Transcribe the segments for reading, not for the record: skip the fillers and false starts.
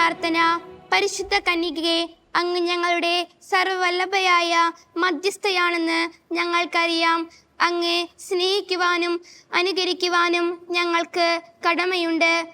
പ്രാർത്ഥന. പരിശുദ്ധ കന്യകയെ, അങ്ങ് ഞങ്ങളുടെ സർവ്വവല്ലഭയായ മധ്യസ്ഥയാണെന്ന് ഞങ്ങൾക്കറിയാം. അങ്ങേ സ്നേഹിക്കുവാനും അനുകരിക്കുവാനും ഞങ്ങൾക്ക് കടമയുണ്ട്.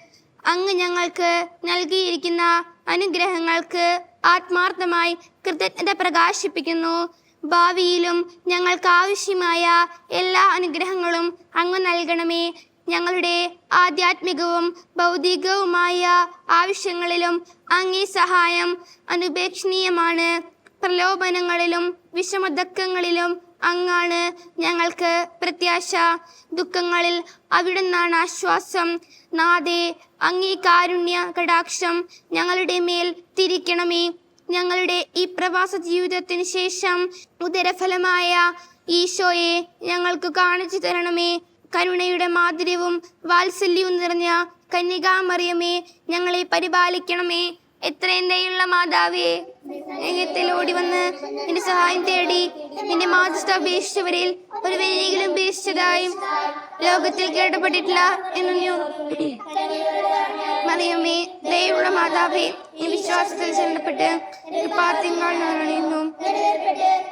അങ്ങ് ഞങ്ങൾക്ക് നൽകിയിരിക്കുന്ന അനുഗ്രഹങ്ങൾക്ക് ആത്മാർത്ഥമായി കൃതജ്ഞത പ്രകാശിപ്പിക്കുന്നു. ഭാവിയിലും ഞങ്ങൾക്ക് ആവശ്യമായ എല്ലാ അനുഗ്രഹങ്ങളും അങ്ങ് നൽകണമേ. ഞങ്ങളുടെ ആധ്യാത്മികവും ഭൗതികവുമായ ആവശ്യങ്ങളിലും അങ്ങേ സഹായം അനുപേക്ഷണീയമാണ്. പ്രലോഭനങ്ങളിലും വിഷമദുഃഖങ്ങളിലും അങ്ങാണ് ഞങ്ങൾക്ക് പ്രത്യാശ. ദുഃഖങ്ങളിൽ അവിടുന്നാണ് ആശ്വാസം. നാഥേ, അങ്ങേ കാരുണ്യ കടാക്ഷം ഞങ്ങളുടെ മേൽ തിരിക്കണമേ. ഞങ്ങളുടെ ഈ പ്രവാസ ജീവിതത്തിന് ശേഷം ഉദരഫലമായ ഈശോയെ ഞങ്ങൾക്ക് കാണിച്ചു തരണമേ. കരുണയുടെ മാധുര്യവും വാത്സല്യവും നിറഞ്ഞ കന്യകാമറിയമേ, ഞങ്ങളെ പരിപാലിക്കണമേ. എത്രയും ദയുള്ള മാതാവേ, എങ്ങത്തിൽ ഓടി വന്ന് നിന്റെ സഹായം തേടി നിന്റെ മാധ്യസ്ഥ അപേക്ഷിച്ചവരിൽ ഒരുവനെങ്കിലും ഉപേക്ഷിച്ചതായും ലോകത്തിൽ കേട്ടപ്പെട്ടിട്ടില്ല എന്നു മറിയമേ, ദയയുള്ള മാതാവേ, ഈ വിശ്വാസത്തിൽ ചെല്ലപ്പെട്ട് പാത്തിങ്കാളിയും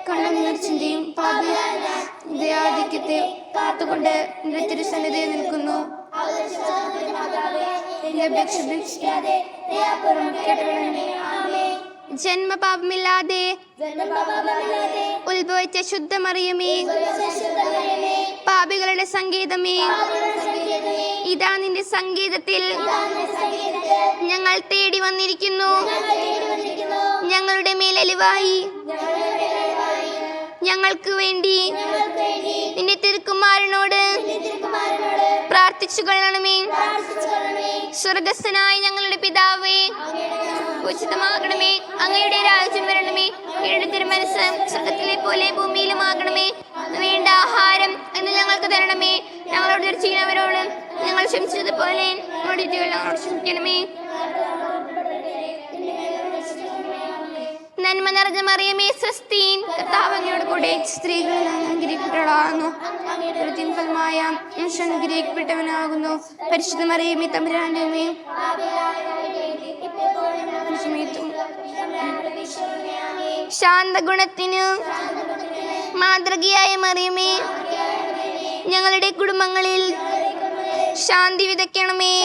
കണ്ണുനീർ ചിന്തയും പാപിയാധിക്യത്തെ കാത്തുകൊണ്ട് നിന്റെ തിരുസന്നിധിയിൽ നിൽക്കുന്നു. ജന്മപാപമില്ലാതെ ഉത്ഭവിച്ച ശുദ്ധമറിയമേ, പാപികളുടെ സംഗീതമേ, ഇതാ നിന്റെ സംഗീതത്തിൽ ഞങ്ങൾ തേടി വന്നിരിക്കുന്നു. ഞങ്ങളുടെ മേൽ അലിവായി ഞങ്ങൾക്ക് വേണ്ടി നിന്റെ തിരുക്കുമാരനോട് പ്രാർത്ഥിച്ചു കൊള്ളണമേ. സ്വർഗസ്ഥനായ ഞങ്ങളുടെ പിതാവേ, ഉചിതമാകണമേ. അങ്ങയുടെ രാജ്യം വരണമേ. അങ്ങയുടെ തിരുമനസ്സ് സ്വർഗത്തിലെ പോലെ ഭൂമിയിലും ആകണമേ. വേണ്ട ആഹാരം എന്ന് ഞങ്ങൾക്ക് തരണമേ. ഞങ്ങളോട് ചെയ്യുന്നവരോട് ഞങ്ങൾ ക്ഷമിച്ചതുപോലെ ഞങ്ങളോട് ക്ഷമിക്കണമേ. നന്മ നിറഞ്ഞ മറിയമേ, സ്വസ്തി, കർത്താവ് അങ്ങയോട് കൂടെ സ്ത്രീകളിൽ അനുഗ്രഹിക്കപ്പെട്ടവളാകുന്നു. ഫലമായ അനുഗ്രഹിക്കപ്പെട്ടവനാകുന്നു. പരിശുദ്ധ മറിയമേ, തമ്പുരാന്റെ അമ്മേ, ശാന്തഗുണത്തിന് മാതൃകയായ മറിയമേ, ഞങ്ങളുടെ കുടുംബങ്ങളിൽ ശാന്തി വിതയ്ക്കണമേ.